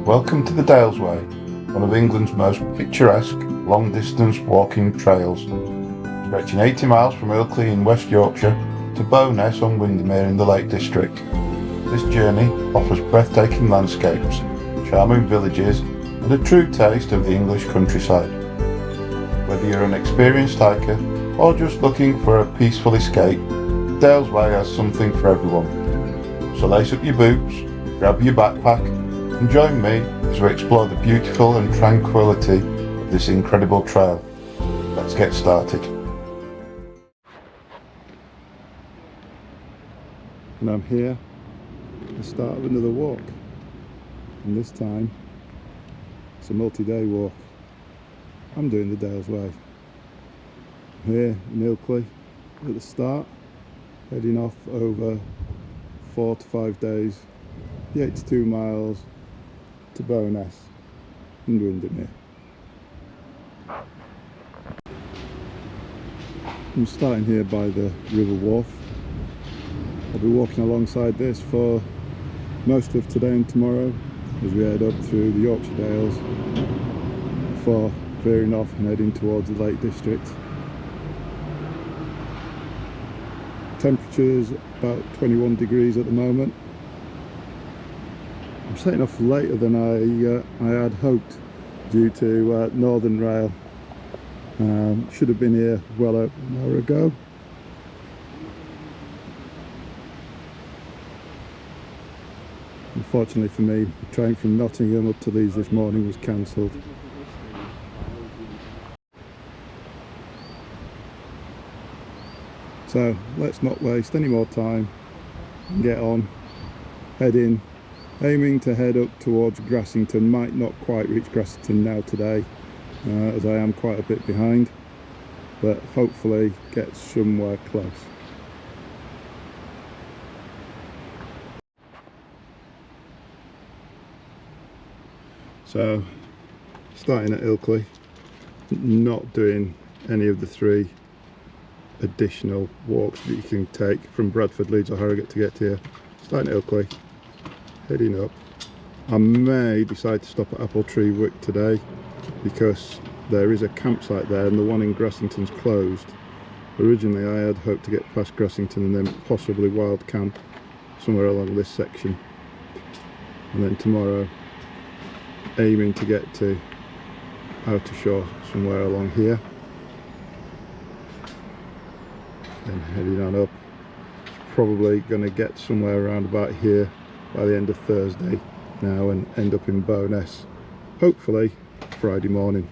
Welcome to the Dales Way, one of England's most picturesque long-distance walking trails, stretching 80 miles from Ilkley in West Yorkshire to Bowness on Windermere in the Lake District. This journey offers breathtaking landscapes, charming villages and a true taste of the English countryside. Whether you're an experienced hiker or just looking for a peaceful escape, the Dales Way has something for everyone. So lace up your boots, grab your backpack and join me as we explore the beautiful and tranquility of this incredible trail. Let's get started. And I'm here at the start of another walk, and this time it's a multi-day walk. I'm doing the Dales Way. I'm here in Ilkley at the start, heading off over 4 to 5 days, the 82 miles to Bowness and Windermere. I'm starting here by the River Wharfe. I'll be walking alongside this for most of today and tomorrow as we head up through the Yorkshire Dales before veering off and heading towards the Lake District. Temperature's about 21 degrees at the moment. I'm setting off later than I had hoped due to Northern Rail. Should have been here well over an hour ago. Unfortunately for me, the train from Nottingham up to Leeds this morning was cancelled. So let's not waste any more time and get on, head in, aiming to head up towards Grassington. Might not quite reach Grassington now today as I am quite a bit behind, but hopefully get somewhere close. So starting at Ilkley, not doing any of the 3 additional walks that you can take from Bradford, Leeds or Harrogate to get here. Starting at Ilkley, heading up. I may decide to stop at Appletreewick today because there is a campsite there and the one in Grassington's closed. Originally I had hoped to get past Grassington and then possibly wild camp somewhere along this section, and then tomorrow aiming to get to outer shore somewhere along here. Then heading on up, probably going to get somewhere around about here by the end of Thursday now and end up in Bowness hopefully Friday morning.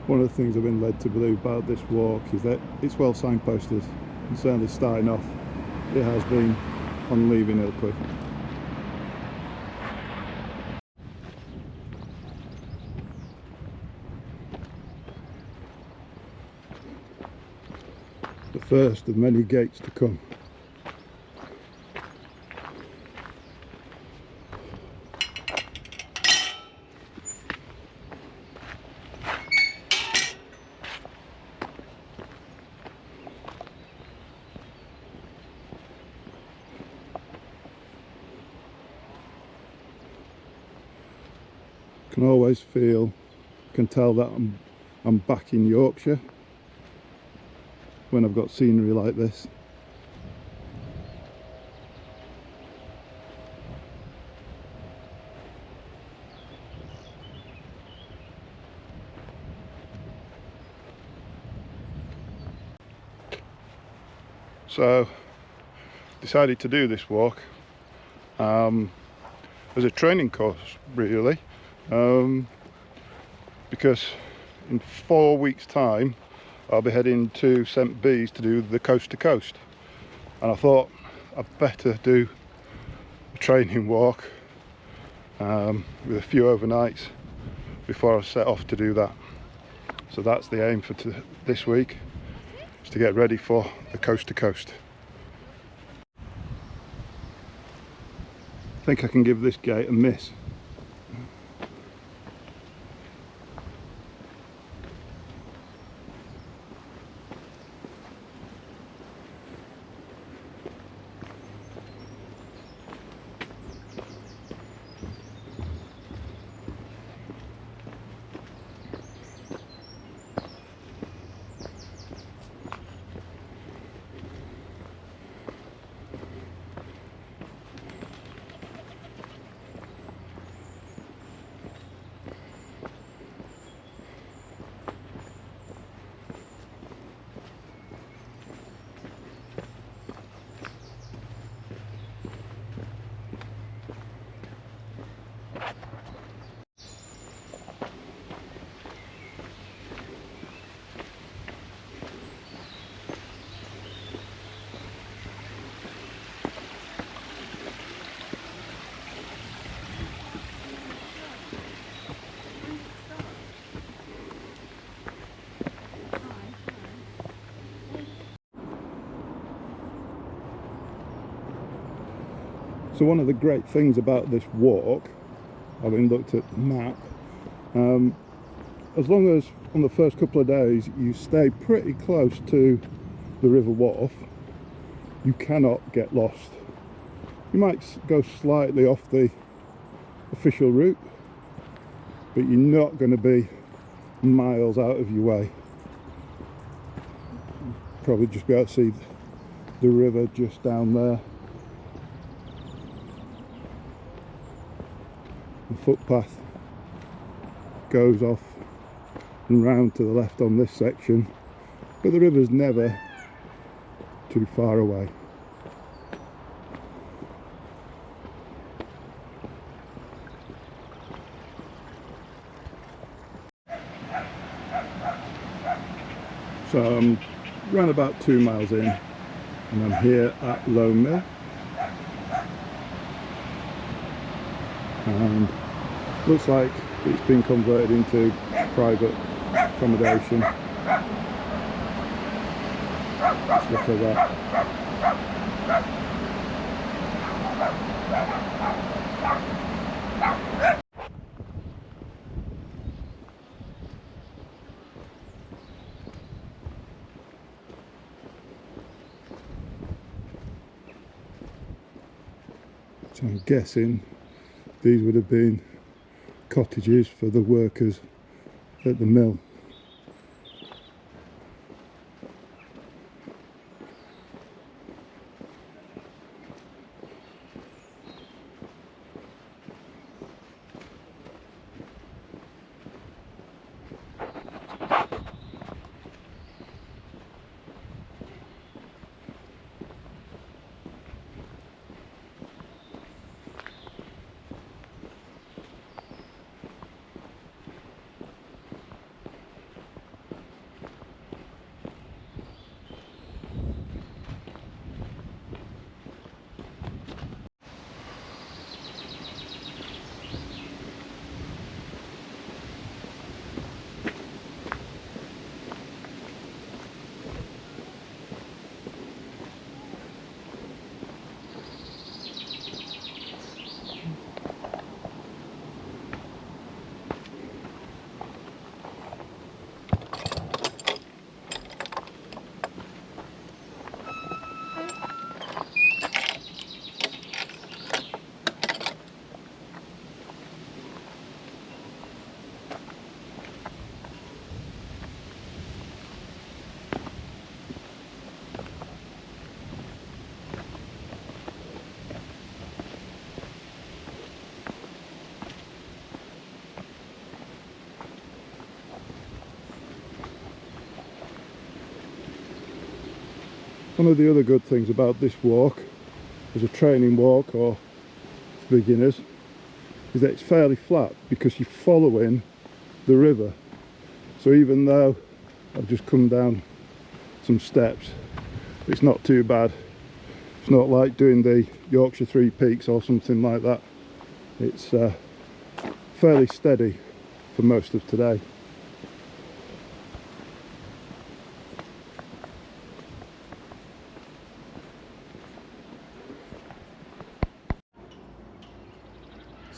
One of the things I've been led to believe about this walk is that it's well signposted, and certainly starting off it has been on leaving Ilkley. The first of many gates to come. Can always feel, can tell that I'm back in Yorkshire when I've got scenery like this. So decided to do this walk as a training course really. Because in 4 weeks time I'll be heading to St Bees to do the coast to coast, and I thought I'd better do a training walk with a few overnights before I set off to do that. So that's the aim for this week, is to get ready for the coast to coast. I think I can give this gate a miss. So one of the great things about this walk, having looked at the map, as long as on the first couple of days you stay pretty close to the River Wharfe, you cannot get lost. You might go slightly off the official route, but you're not going to be miles out of your way. Probably just be able to see the river just down there. The footpath goes off and round to the left on this section, but the river's never too far away. So I'm around about 2 miles in, and I'm here at Low Mill, and looks like it's been converted into private accommodation. Let's look at that. So I'm guessing these would have been cottages for the workers at the mill. One of the other good things about this walk, as a training walk or for beginners, is that it's fairly flat because you're following the river. So even though I've just come down some steps, it's not too bad. It's not like doing the Yorkshire Three Peaks or something like that. It's fairly steady for most of today.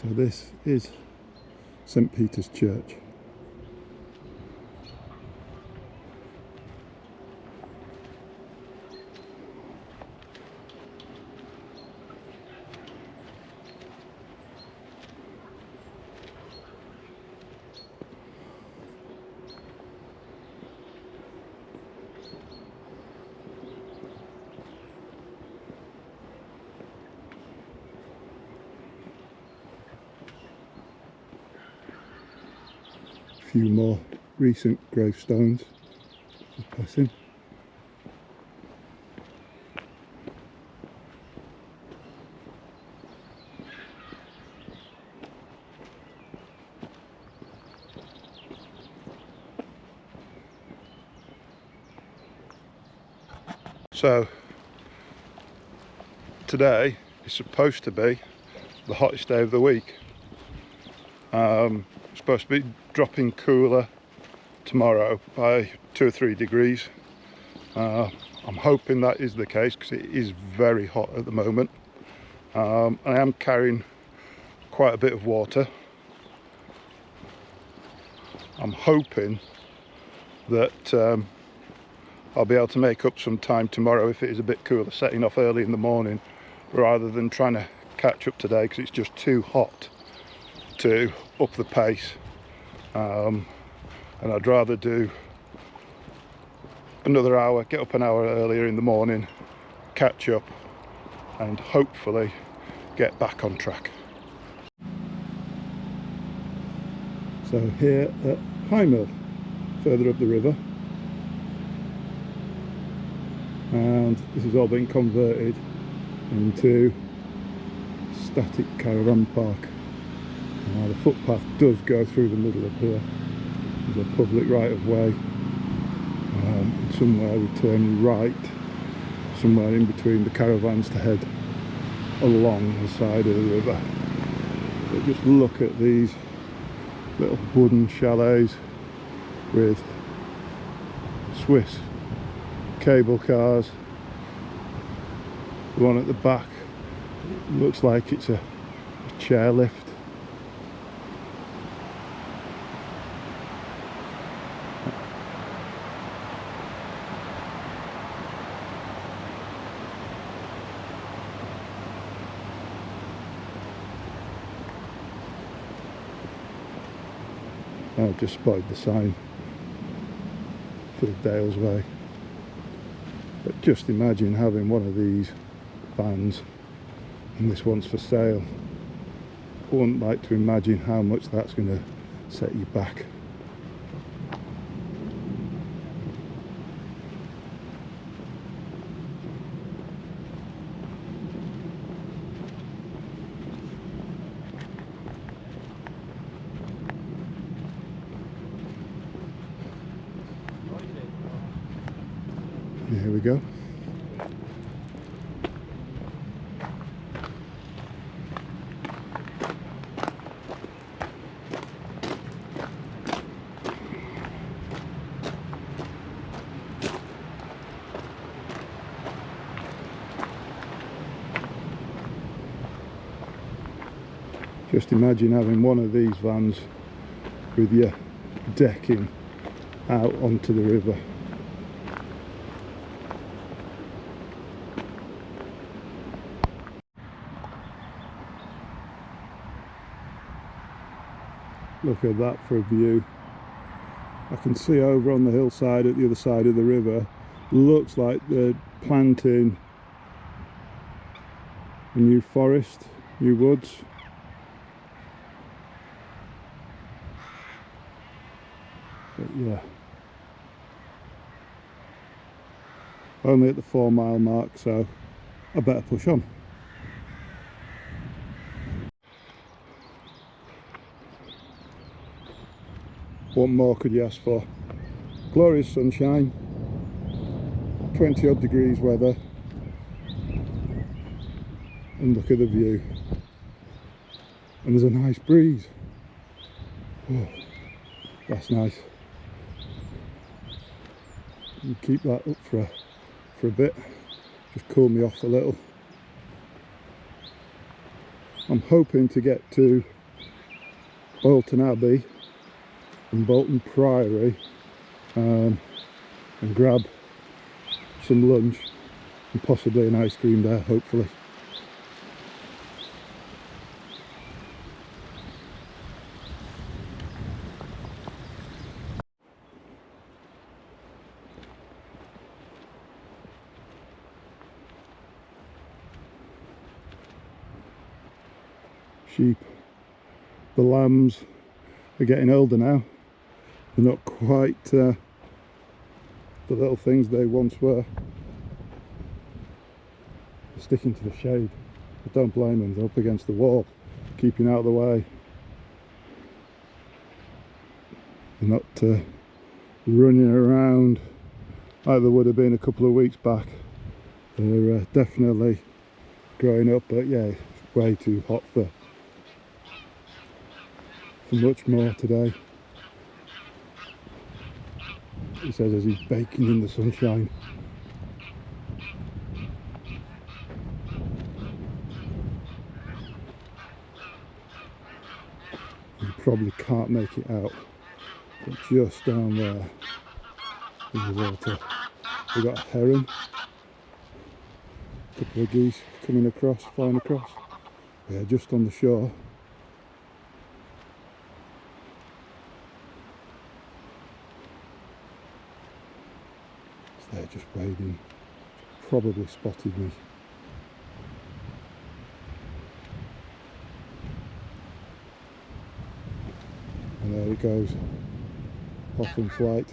So this is St Peter's Church. A few more recent gravestones just passing. So today is supposed to be the hottest day of the week. It's supposed to be dropping cooler tomorrow by 2 or 3 degrees. I'm hoping that is the case because it is very hot at the moment. I am carrying quite a bit of water. I'm hoping that I'll be able to make up some time tomorrow if it is a bit cooler, setting off early in the morning rather than trying to catch up today because it's just too hot to up the pace. And I'd rather do another hour, get up an hour earlier in the morning, catch up and hopefully get back on track. So here at High Mill, further up the river, and this has all been converted into static caravan park. Now the footpath does go through the middle of here. There's a public right of way. Somewhere we turn right, somewhere in between the caravans to head along the side of the river. But just look at these little wooden chalets with Swiss cable cars. The one at the back looks like it's a chairlift. I've just spotted the sign for the Dales Way. But just imagine having one of these vans, and this one's for sale. I wouldn't like to imagine how much that's going to set you back. Here we go. Just imagine having one of these vans with your decking out onto the river. Look at that for a view. I can see over on the hillside at the other side of the river. Looks like they're planting a new forest, new woods. But yeah, only at the 4 mile mark, so I better push on. What more could you ask for? Glorious sunshine, 20 odd degrees weather, and look at the view. And there's a nice breeze. Oh, that's nice. You keep that up for a bit, just cool me off a little. I'm hoping to get to Bolton Abbey and Bolton Priory and grab some lunch and possibly an ice cream there, hopefully. Sheep, the lambs are getting older now. They're not quite the little things they once were. They're sticking to the shade. I don't blame them, they're up against the wall, keeping out of the way. They're not running around like they would have been a couple of weeks back. They're definitely growing up, but yeah, it's way too hot for much more today. He says as he's baking in the sunshine. You probably can't make it out, but just down there in the water we've got a heron, a couple of geese coming across, flying across. Yeah, just on the shore. They're just wading, probably spotted me. And there it goes, off in flight.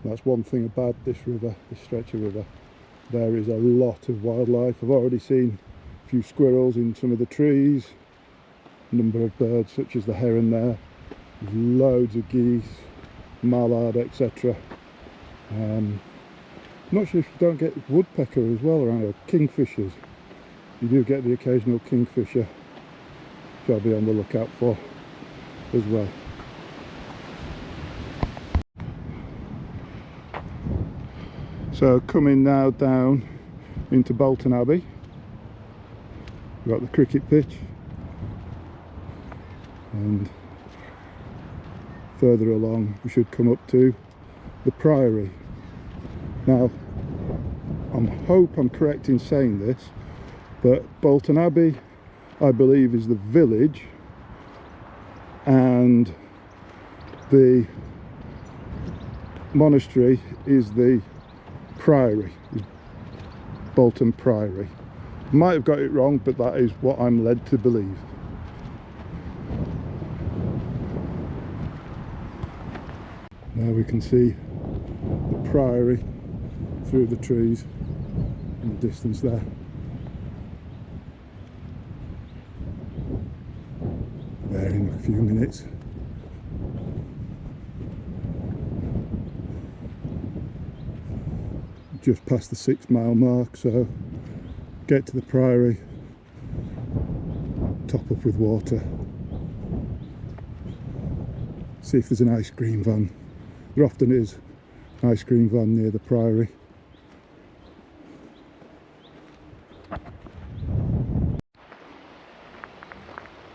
That's one thing about this river, this stretch of river. There is a lot of wildlife. I've already seen a few squirrels in some of the trees, a number of birds such as the heron there. There's loads of geese, mallard, etc. I'm not sure if you don't get woodpecker as well around here, kingfishers. You do get the occasional kingfisher, which I'll be on the lookout for as well. So coming now down into Bolton Abbey, we've got the cricket pitch, and further along we should come up to the Priory. Now I hope I'm correct in saying this, but Bolton Abbey I believe is the village and the monastery is the Priory, Bolton Priory. Might have got it wrong, but that is what I'm led to believe. Now we can see the Priory through the trees in the distance there. There in a few minutes. Just past the 6 mile mark, so get to the Priory, top up with water, see if there's an ice cream van. There often is an ice cream van near the Priory.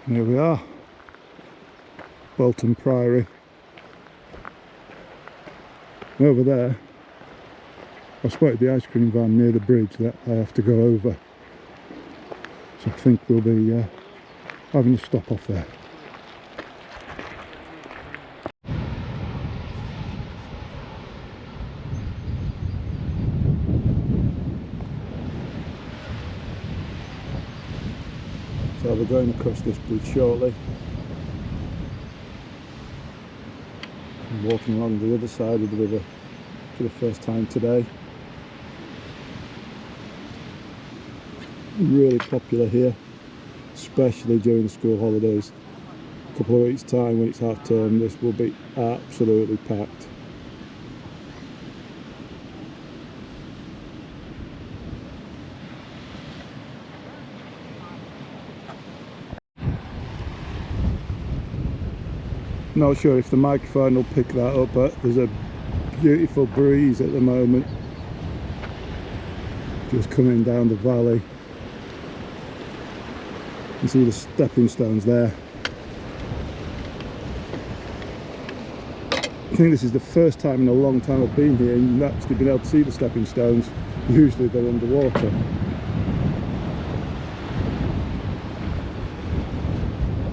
And here we are, Bolton Priory. And over there I spotted the ice cream van near the bridge that I have to go over, so I think we'll be having a stop off there. So we're going across this bridge shortly and walking along the other side of the river for the first time today. Really popular here, especially during the school holidays. A couple of weeks time when it's half term, this will be absolutely packed. Not sure if the microphone will pick that up, but there's a beautiful breeze at the moment, just coming down the valley. You see the stepping stones there. I think this is the first time in a long time I've been here and actually been able to see the stepping stones. Usually they're underwater.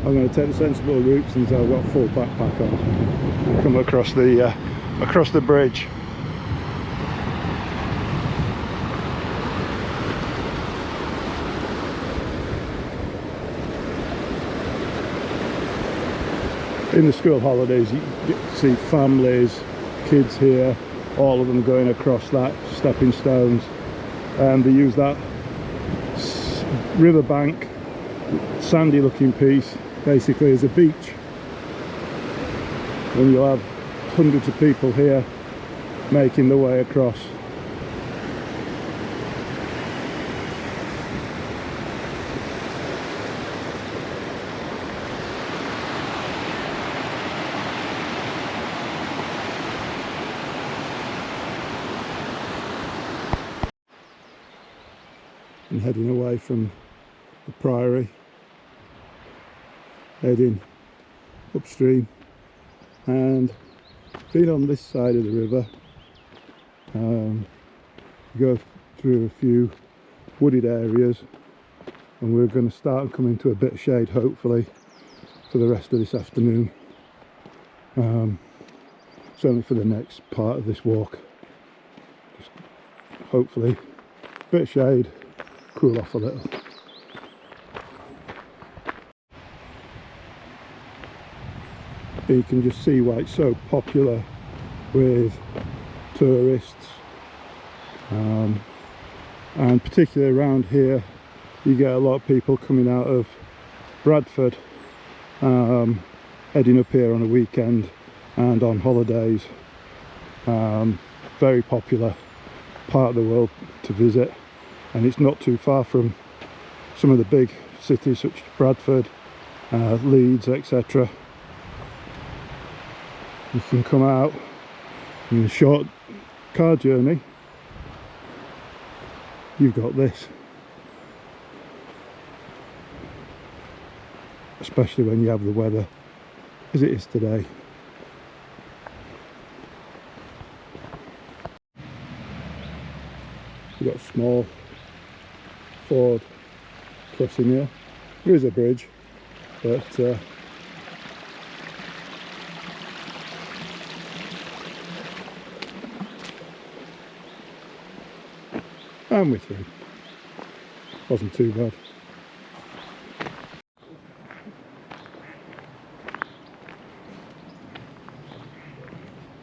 I'm going to take the sensible route since I've got a full backpack on. Come across the bridge. In the school holidays you get to see families, kids here, all of them going across that stepping stones, and they use that riverbank, sandy looking piece basically as a beach, and you'll have hundreds of people here making their way across. And heading away from the Priory, heading upstream, and being on this side of the river, go through a few wooded areas, and we're going to start and come into a bit of shade hopefully for the rest of this afternoon, certainly for the next part of this walk. Just hopefully a bit of shade, cool off a little. You can just see why it's so popular with tourists, and particularly around here you get a lot of people coming out of Bradford, heading up here on a weekend and on holidays. Very popular part of the world to visit, and it's not too far from some of the big cities such as Bradford, Leeds, etc. You can come out in a short car journey. You've got this, especially when you have the weather as it is today. We've got a small Ford crossing here. There is a bridge, but and we're through. Wasn't too bad.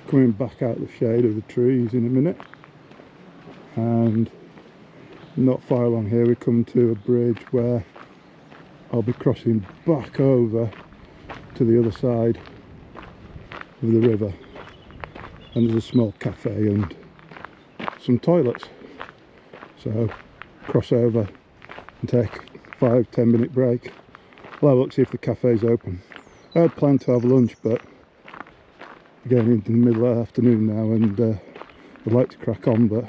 Coming back out the shade of the trees in a minute, and not far along here we come to a bridge where I'll be crossing back over to the other side of the river, and there's a small cafe and some toilets. So cross over and take a 5-10 minute break. We'll have a look, see if the cafe's open. I had planned to have lunch, but getting into the middle of the afternoon now, and I'd like to crack on, but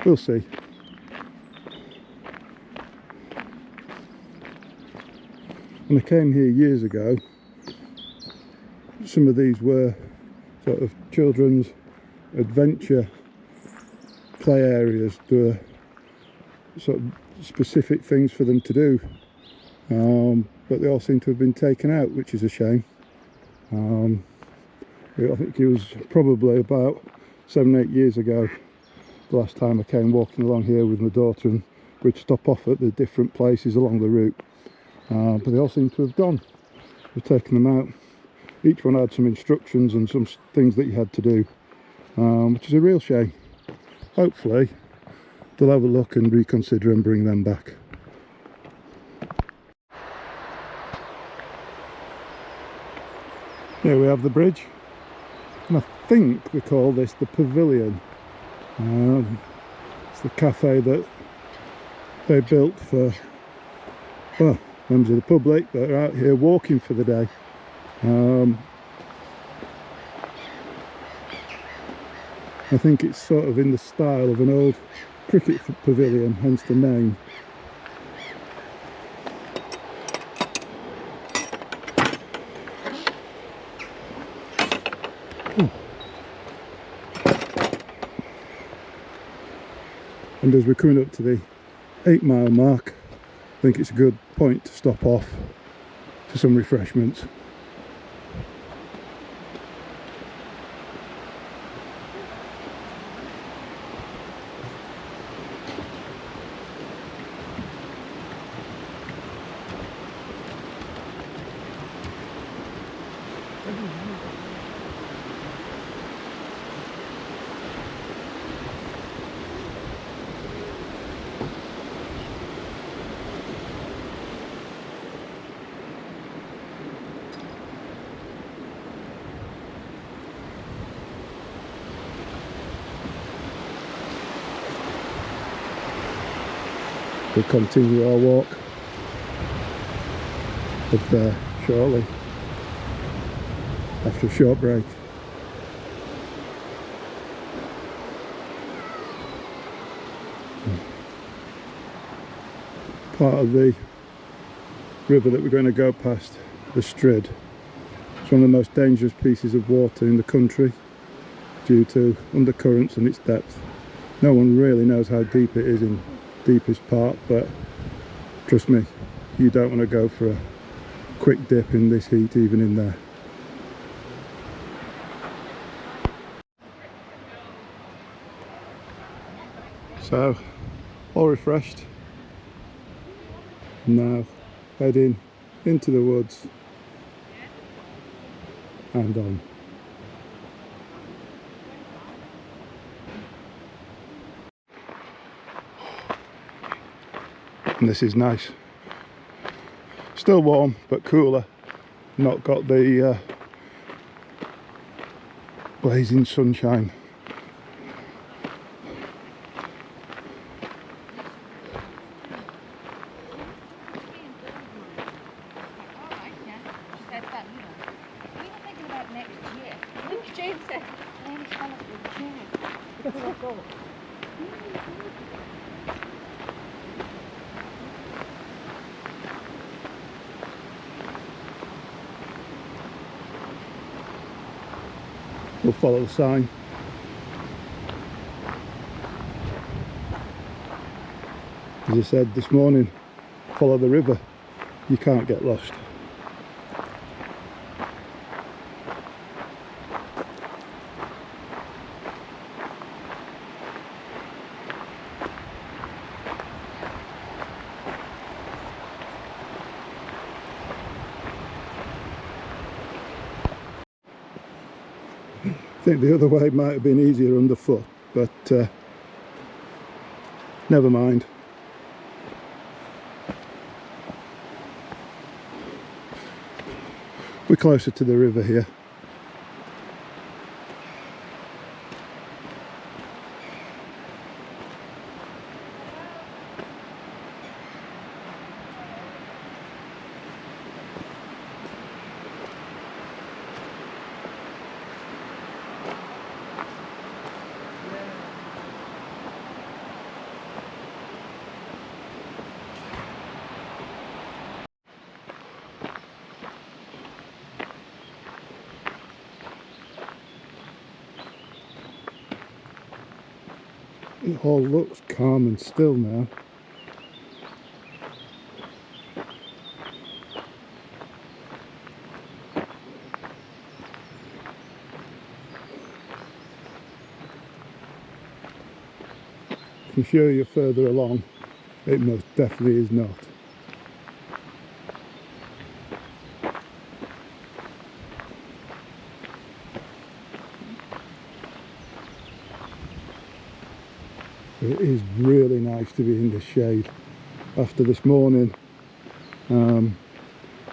we'll see. When I came here years ago, some of these were sort of children's adventure play areas. There were sort of specific things for them to do, but they all seem to have been taken out, which is a shame. I think it was probably about 7-8 years ago the last time I came walking along here with my daughter, and we'd stop off at the different places along the route, but they all seem to have gone. We've taken them out. Each one had some instructions and some things that you had to do, which is a real shame. Hopefully they'll have a look and reconsider and bring them back. Here we have the bridge, and I think we call this the Pavilion. It's the cafe that they built for, well, members of the public that are out here walking for the day. I think it's sort of in the style of an old cricket pavilion, hence the name. And as we're coming up to the 8-mile mark, I think it's a good point to stop off for some refreshments. We'll continue our walk up there shortly after a short break. Part of the river that we're going to go past, the Strid. It's one of the most dangerous pieces of water in the country due to undercurrents and its depth. No one really knows how deep it is in deepest part, but trust me, you don't want to go for a quick dip in this heat even in there. So, all refreshed, now heading into the woods and on. And this is nice, still warm but cooler, not got the blazing sunshine. We'll follow the sign. As I said this morning, follow the river, you can't get lost. I think the other way might have been easier underfoot, but never mind. We're closer to the river here. It all looks calm and still now. I'm sure you're further along, it most definitely is not. It is really nice to be in the shade. After this morning, I'm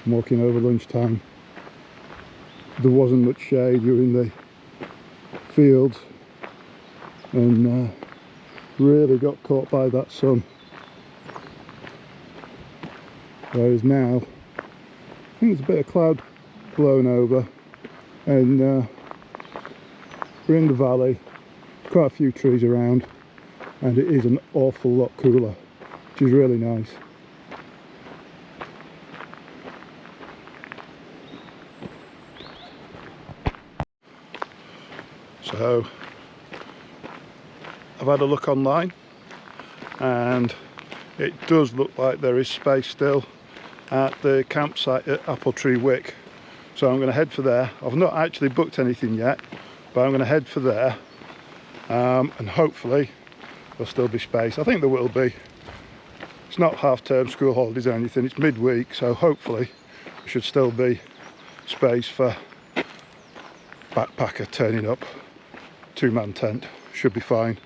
walking over lunchtime, there wasn't much shade. You're in the fields and really got caught by that sun. Whereas now, I think there's a bit of cloud blown over and we're in the valley, quite a few trees around, and it is an awful lot cooler, which is really nice. So I've had a look online, and it does look like there is space still at the campsite at Appletreewick, so I'm going to head for there. I've not actually booked anything yet, but I'm going to head for there, and hopefully there'll still be space. I think there will be. It's not half-term school holidays or anything, it's midweek, so hopefully there should still be space for backpacker turning up. Two-man tent should be fine.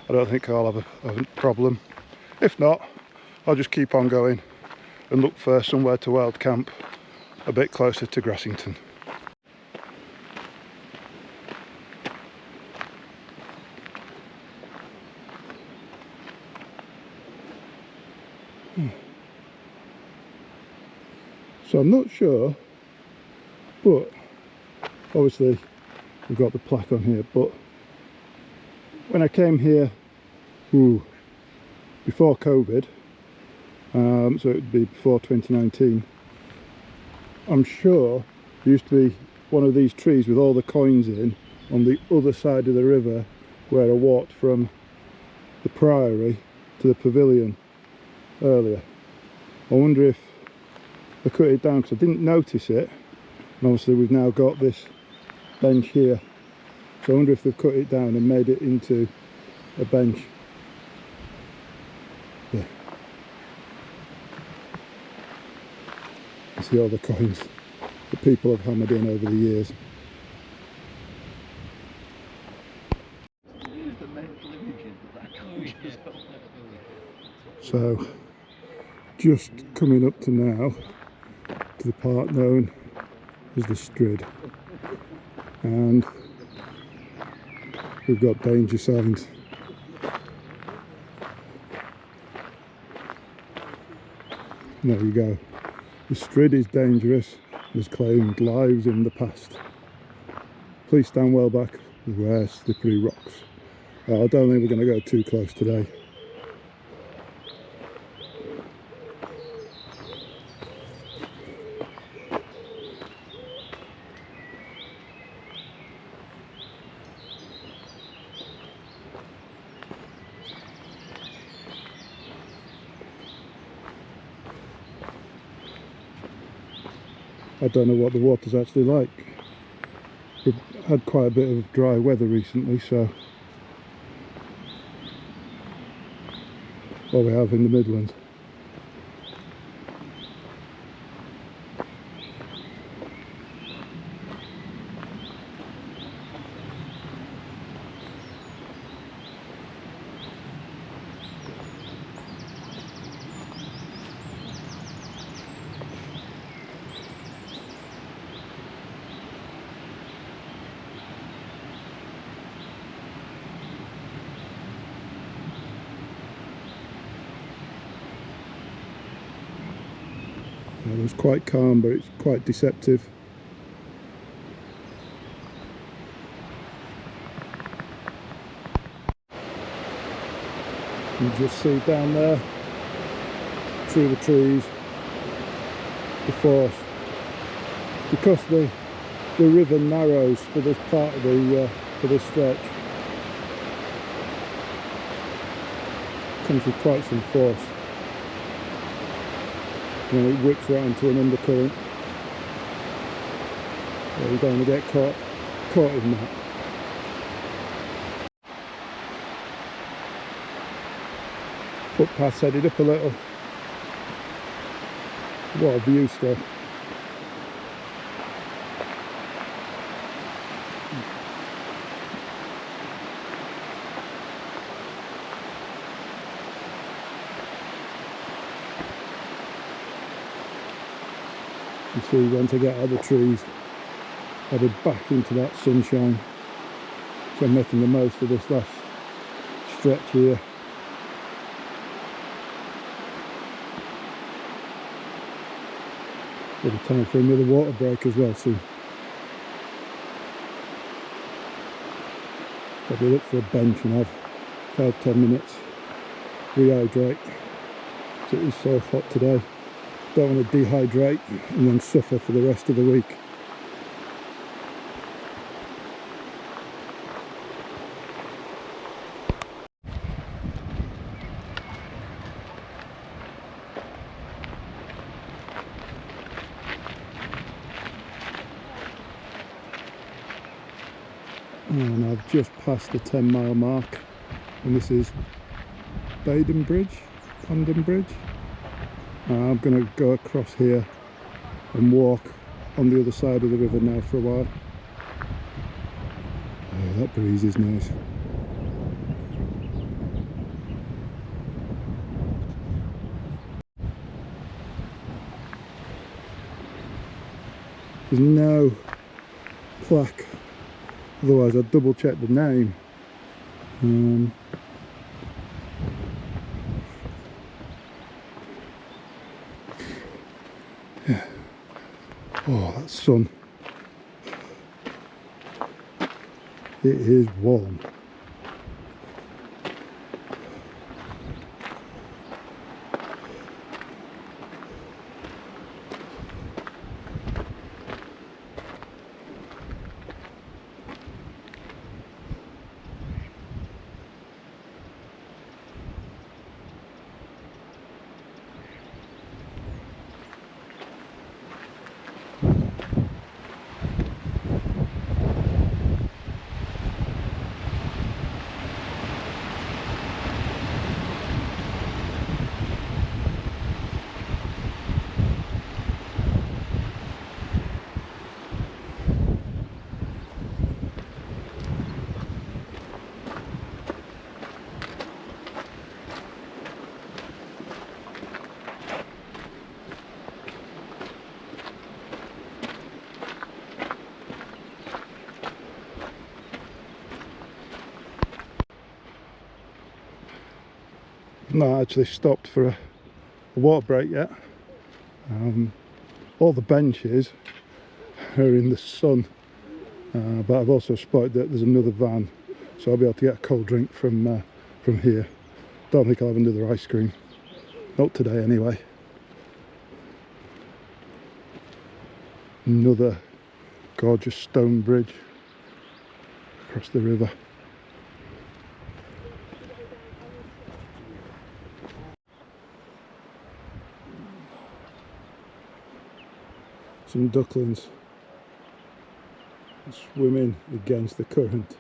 I don't think I'll have a problem. If not, I'll just keep on going and look for somewhere to wild camp a bit closer to Grassington. So I'm not sure, but obviously we've got the plaque on here, but when I came here before COVID, so it would be before 2019, I'm sure there used to be one of these trees with all the coins in on the other side of the river where I walked from the Priory to the Pavilion earlier. I wonder if they cut it down, because I didn't notice it, and obviously we've now got this bench here, so I wonder if they've cut it down and made it into a bench. Yeah, you see all the coins that people have hammered in over the years. So just coming up to now to the part known as the Strid, and we've got danger signs. There you go. The Strid is dangerous and has claimed lives in the past. Please stand well back, beware slippery rocks. I don't think we're going to go too close today. I don't know what the water's actually like. We've had quite a bit of dry weather recently, so what we have in the Midlands. It was quite calm, but it's quite deceptive. You just see down there, through the trees, the force. Because the river narrows for this part of the for this stretch, comes with quite some force. And it whips right into an undercurrent. So you don't want to get caught in that. Footpath headed up a little. What a view still. You see, once I get out of the trees, headed back into that sunshine. So I'm making the most of this last stretch here. It'll be time for another water break as well soon. Probably look for a bench and have 5-10 minutes, rehydrate. It is so hot today. Don't want to dehydrate and then suffer for the rest of the week. And I've just passed the 10-mile mark, and this is Barden Bridge. I'm going to go across here and walk on the other side of the river now for a while. Oh, that breeze is nice. There's no plaque, otherwise I'd double check the name. Yeah. Oh, that sun. It is warm. Not actually stopped for a water break yet. All the benches are in the sun, but I've also spotted that there's another van, so I'll be able to get a cold drink from here. Don't think I'll have another ice cream, not today anyway. Another gorgeous stone bridge across the river. Some ducklings swimming against the current.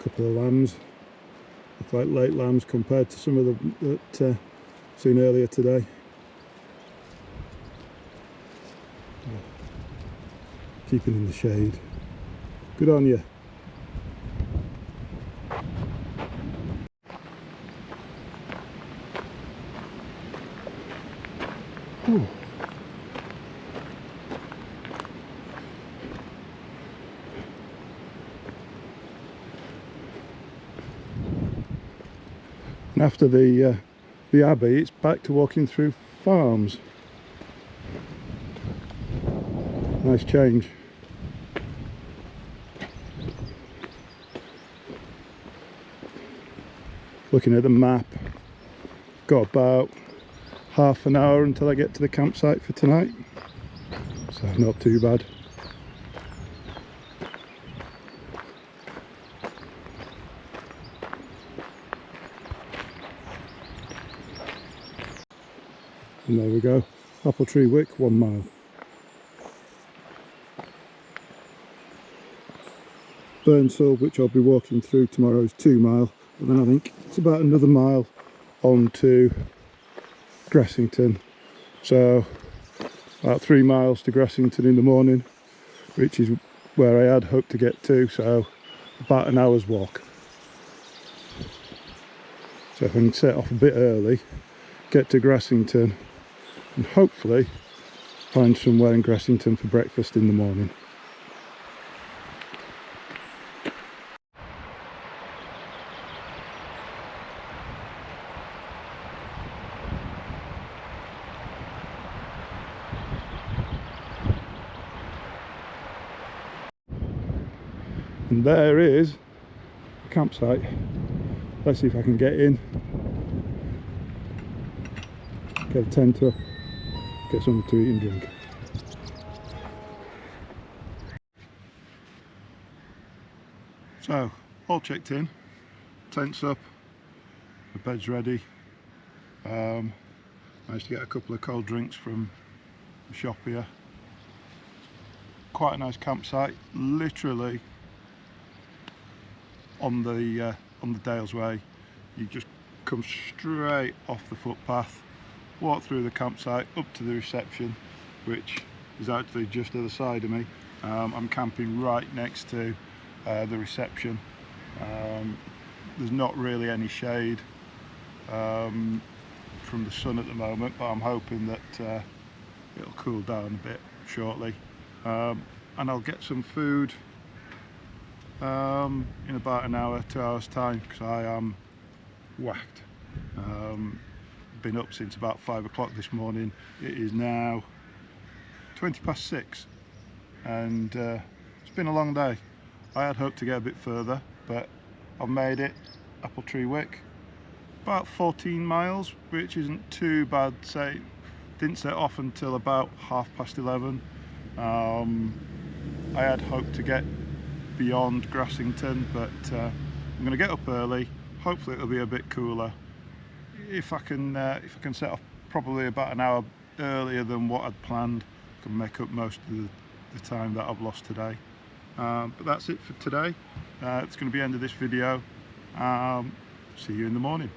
A couple of lambs. Look like late lambs compared to some of them that seen earlier today. Keeping in the shade. Good on you. Ooh. And after the abbey, it's back to walking through farms. Nice change. Looking at the map, got about half an hour until I get to the campsite for tonight, so not too bad. And there we go, Appletreewick, 1 mile. Burnsall, which I'll be walking through tomorrow, is 2 mile, and then I think it's about another mile on to Gressington. So about 3 miles to Gressington in the morning, which is where I had hoped to get to, so about an hour's walk. So if I can set off a bit early, get to Gressington, and hopefully find somewhere in Gressington for breakfast in the morning. And there is a campsite. Let's see if I can get in, get a tent up, get something to eat and drink. So, all checked in, tent's up, the bed's ready. Managed to get a couple of cold drinks from the shop here. Quite a nice campsite, literally on the Dales Way. You just come straight off the footpath, walk through the campsite up to the reception, which is actually just other side of me. I'm camping right next to the reception. There's not really any shade from the sun at the moment, but I'm hoping that it'll cool down a bit shortly, and I'll get some food in about an hour, 2 hours time, because I am whacked. Been up since about 5 o'clock this morning. It is now 6:20, and it's been a long day. I had hoped to get a bit further, but I've made it. Appletreewick, about 14 miles, which isn't too bad. Didn't set off until about 11:30. I had hoped to get beyond Gressington, but I'm going to get up early. Hopefully it'll be a bit cooler. If I can set off probably about an hour earlier than what I'd planned, I can make up most of the time that I've lost today. But that's it for today. It's going to be the end of this video. See you in the morning.